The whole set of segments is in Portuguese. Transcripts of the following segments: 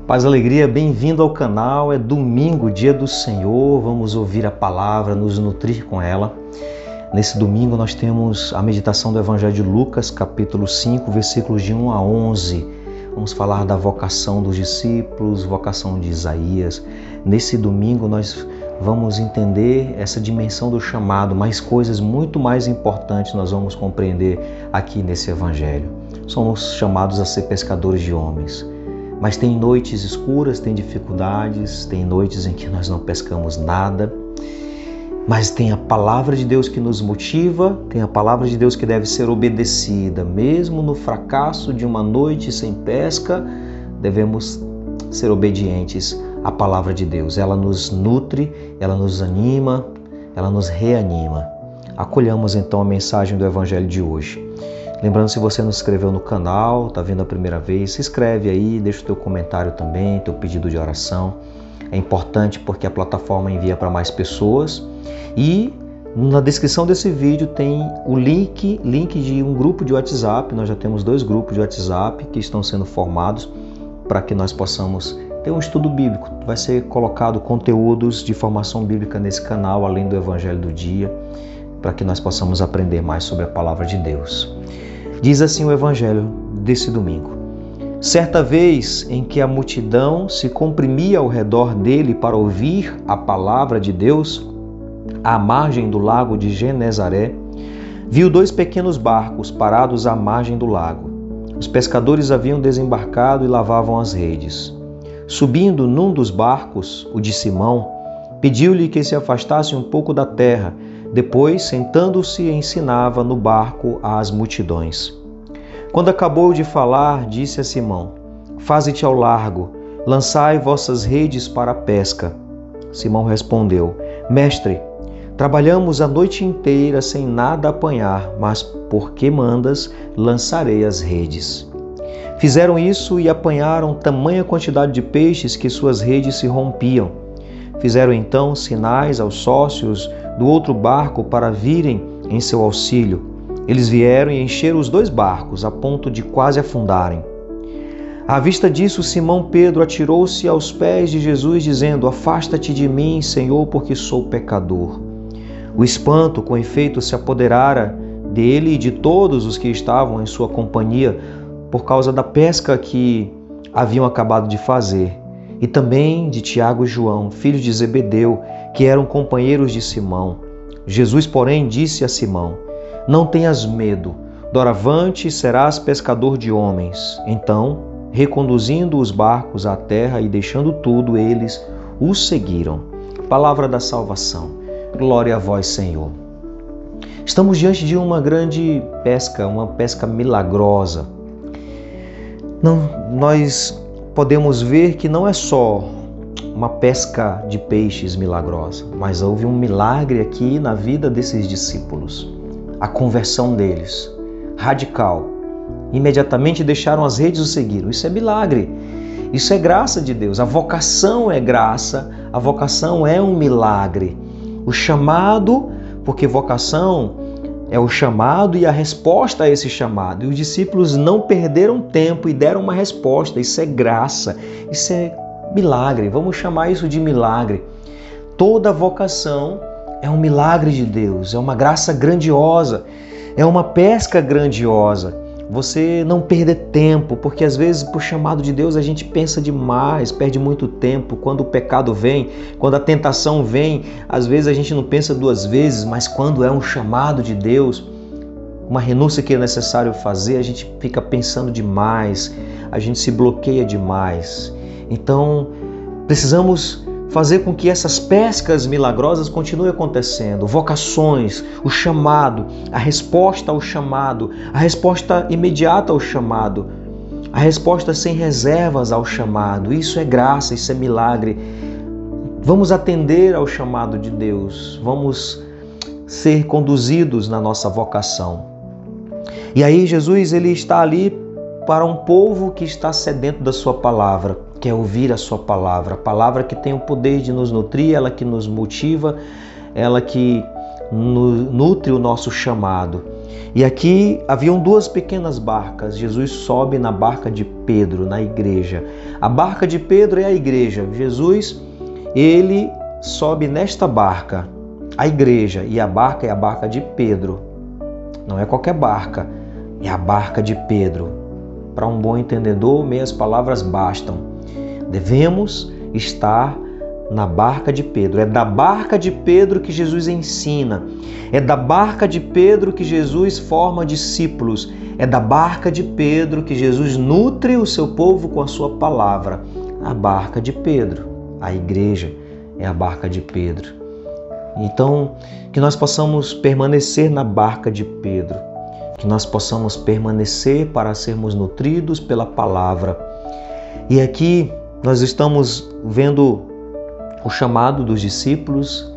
Paz, alegria, bem-vindo ao canal. É domingo, dia do Senhor. Vamos ouvir a palavra, nos nutrir com ela. Nesse domingo nós temos a meditação do Evangelho de Lucas, capítulo 5, versículos de 1 a 11. Vamos falar da vocação dos discípulos, vocação de Isaías. Nesse domingo nós vamos entender essa dimensão do chamado, mas coisas muito mais importantes nós vamos compreender aqui nesse Evangelho. Somos chamados a ser pescadores de homens. Mas tem noites escuras, tem dificuldades, tem noites em que nós não pescamos nada. Mas tem a palavra de Deus que nos motiva, tem a palavra de Deus que deve ser obedecida. Mesmo no fracasso de uma noite sem pesca, devemos ser obedientes à palavra de Deus. Ela nos nutre, ela nos anima, ela nos reanima. Acolhamos então a mensagem do Evangelho de hoje. Lembrando, se você não se inscreveu no canal, está vendo a primeira vez, se inscreve aí, deixa o teu comentário também, teu pedido de oração. É importante porque a plataforma envia para mais pessoas. E na descrição desse vídeo tem o link de um grupo de WhatsApp. Nós já temos 2 grupos de WhatsApp que estão sendo formados para que nós possamos ter um estudo bíblico. Vai ser colocado conteúdos de formação bíblica nesse canal, além do Evangelho do dia, para que nós possamos aprender mais sobre a palavra de Deus. Diz assim o Evangelho desse domingo. Certa vez em que a multidão se comprimia ao redor dele para ouvir a palavra de Deus, à margem do lago de Genezaré, viu 2 pequenos barcos parados à margem do lago. Os pescadores haviam desembarcado e lavavam as redes. Subindo num dos barcos, o de Simão, pediu-lhe que se afastasse um pouco da terra. Depois, sentando-se, ensinava no barco às multidões. Quando acabou de falar, disse a Simão: Faze-te ao largo, lançai vossas redes para a pesca. Simão respondeu: Mestre, trabalhamos a noite inteira sem nada apanhar, mas porque mandas, lançarei as redes. Fizeram isso e apanharam tamanha quantidade de peixes que suas redes se rompiam. Fizeram então sinais aos sócios do outro barco para virem em seu auxílio. Eles vieram e encheram os 2 barcos, a ponto de quase afundarem. À vista disso, Simão Pedro atirou-se aos pés de Jesus, dizendo: Afasta-te de mim, Senhor, porque sou pecador. O espanto, com efeito, se apoderara dele e de todos os que estavam em sua companhia, por causa da pesca que haviam acabado de fazer, e também de Tiago e João, filhos de Zebedeu, que eram companheiros de Simão. Jesus, porém, disse a Simão: Não tenhas medo, doravante serás pescador de homens. Então, reconduzindo os barcos à terra e deixando tudo, eles o seguiram. Palavra da salvação. Glória a vós, Senhor. Estamos diante de uma grande pesca, uma pesca milagrosa. Nós podemos ver que não é só uma pesca de peixes milagrosa, mas houve um milagre aqui na vida desses discípulos. A conversão deles, radical. Imediatamente deixaram as redes e o seguiram. Isso é milagre. Isso é graça de Deus. A vocação é graça, a vocação é um milagre. O chamado, porque vocação é o chamado e a resposta a esse chamado. E os discípulos não perderam tempo e deram uma resposta. Isso é graça, isso é milagre. Vamos chamar isso de milagre. Toda vocação é um milagre de Deus, é uma graça grandiosa, é uma pesca grandiosa. Você não perder tempo, porque às vezes por chamado de Deus a gente pensa demais, perde muito tempo. Quando o pecado vem, quando a tentação vem, às vezes a gente não pensa 2 vezes, mas quando é um chamado de Deus, uma renúncia que é necessário fazer, a gente fica pensando demais, a gente se bloqueia demais. Então, precisamos fazer com que essas pescas milagrosas continuem acontecendo. Vocações, o chamado, a resposta ao chamado, a resposta imediata ao chamado, a resposta sem reservas ao chamado. Isso é graça, isso é milagre. Vamos atender ao chamado de Deus, vamos ser conduzidos na nossa vocação. E aí Jesus ele está ali para um povo que está sedento da sua palavra, quer ouvir a sua palavra, a palavra que tem o poder de nos nutrir, ela que nos motiva, ela que nutre o nosso chamado. E aqui haviam duas pequenas barcas. Jesus sobe na barca de Pedro, na igreja. A barca de Pedro é a igreja. Jesus, ele sobe nesta barca, a igreja, e a barca é a barca de Pedro. Não é qualquer barca, é a barca de Pedro. Para um bom entendedor, meias palavras bastam. Devemos estar na barca de Pedro. É da barca de Pedro que Jesus ensina. É da barca de Pedro que Jesus forma discípulos. É da barca de Pedro que Jesus nutre o seu povo com a sua palavra. A barca de Pedro, a igreja, é a barca de Pedro. Então, que nós possamos permanecer na barca de Pedro. Que nós possamos permanecer para sermos nutridos pela palavra. E aqui nós estamos vendo o chamado dos discípulos,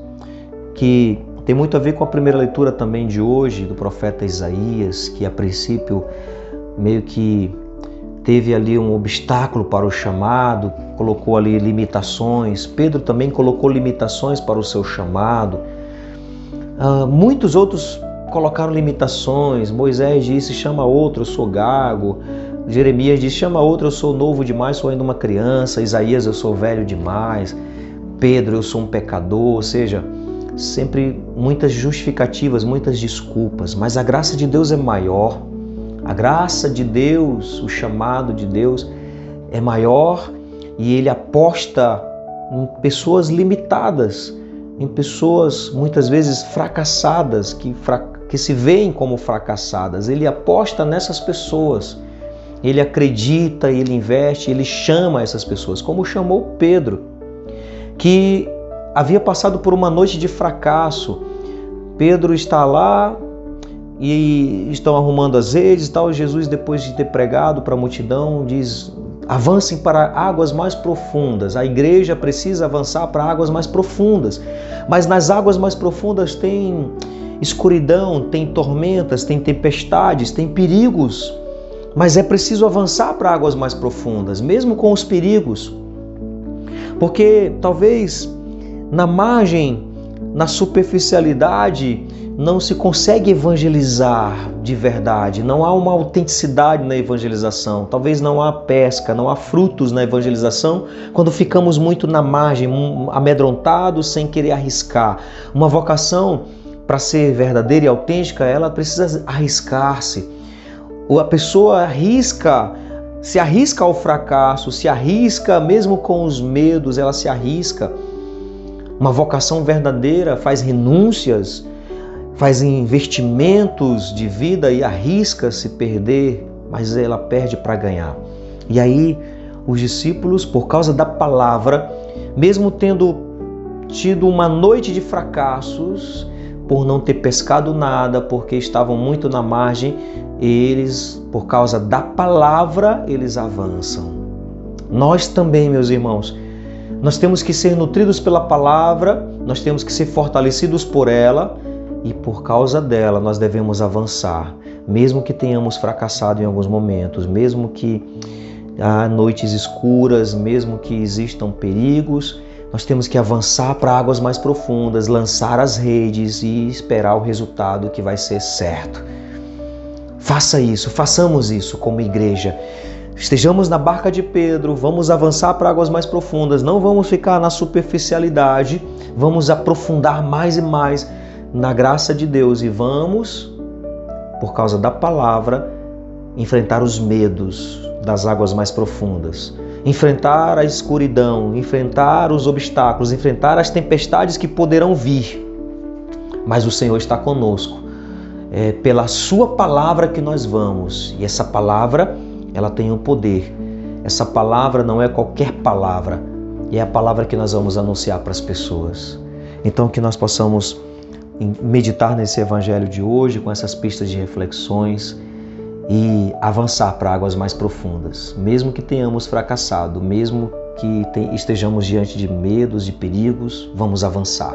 que tem muito a ver com a primeira leitura também de hoje, do profeta Isaías, que a princípio meio que teve ali um obstáculo para o chamado, colocou ali limitações. Pedro também colocou limitações para o seu chamado. Muitos outros colocaram limitações. Moisés disse, chama outro, eu sou gago. Jeremias disse, chama outro, eu sou novo demais, sou ainda uma criança. Isaías, eu sou velho demais. Pedro, eu sou um pecador. Ou seja, sempre muitas justificativas, muitas desculpas. Mas a graça de Deus é maior. A graça de Deus, o chamado de Deus é maior, e Ele aposta em pessoas limitadas, em pessoas muitas vezes fracassadas, que se veem como fracassadas. Ele aposta nessas pessoas. Ele acredita, ele investe, ele chama essas pessoas, como chamou Pedro, que havia passado por uma noite de fracasso. Pedro está lá e estão arrumando as redes e tal. Jesus, depois de ter pregado para a multidão, diz, avancem para águas mais profundas. A igreja precisa avançar para águas mais profundas. Mas nas águas mais profundas tem escuridão, tem tormentas, tem tempestades, tem perigos. Mas é preciso avançar para águas mais profundas, mesmo com os perigos. Porque talvez na margem, na superficialidade, não se consegue evangelizar de verdade. Não há uma autenticidade na evangelização. Talvez não há pesca, não há frutos na evangelização quando ficamos muito na margem, amedrontados, sem querer arriscar. Uma vocação, para ser verdadeira e autêntica, ela precisa arriscar-se. A pessoa se arrisca ao fracasso, se arrisca mesmo com os medos, ela se arrisca. Uma vocação verdadeira faz renúncias, faz investimentos de vida e arrisca se perder, mas ela perde para ganhar. E aí os discípulos, por causa da palavra, mesmo tendo tido uma noite de fracassos, por não ter pescado nada, porque estavam muito na margem, eles, por causa da palavra, eles avançam. Nós também, meus irmãos, nós temos que ser nutridos pela palavra, nós temos que ser fortalecidos por ela, e por causa dela nós devemos avançar, mesmo que tenhamos fracassado em alguns momentos, mesmo que há noites escuras, mesmo que existam perigos, nós temos que avançar para águas mais profundas, lançar as redes e esperar o resultado que vai ser certo. Faça isso, façamos isso como igreja. Estejamos na barca de Pedro, vamos avançar para águas mais profundas, não vamos ficar na superficialidade, vamos aprofundar mais e mais na graça de Deus e vamos, por causa da palavra, enfrentar os medos das águas mais profundas, enfrentar a escuridão, enfrentar os obstáculos, enfrentar as tempestades que poderão vir. Mas o Senhor está conosco. É pela sua palavra que nós vamos, e essa palavra, ela tem um poder. Essa palavra não é qualquer palavra, é a palavra que nós vamos anunciar para as pessoas. Então que nós possamos meditar nesse evangelho de hoje, com essas pistas de reflexões, e avançar para águas mais profundas, mesmo que tenhamos fracassado, mesmo que estejamos diante de medos, de perigos, vamos avançar.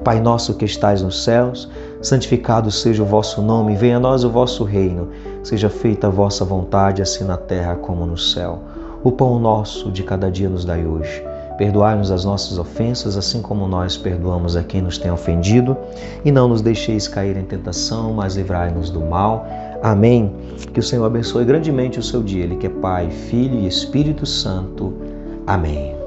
Pai nosso que estais nos céus, santificado seja o vosso nome, venha a nós o vosso reino, seja feita a vossa vontade, assim na terra como no céu. O pão nosso de cada dia nos dai hoje. Perdoai-nos as nossas ofensas, assim como nós perdoamos a quem nos tem ofendido. E não nos deixeis cair em tentação, mas livrai-nos do mal. Amém. Que o Senhor abençoe grandemente o seu dia. Ele que é Pai, Filho e Espírito Santo. Amém.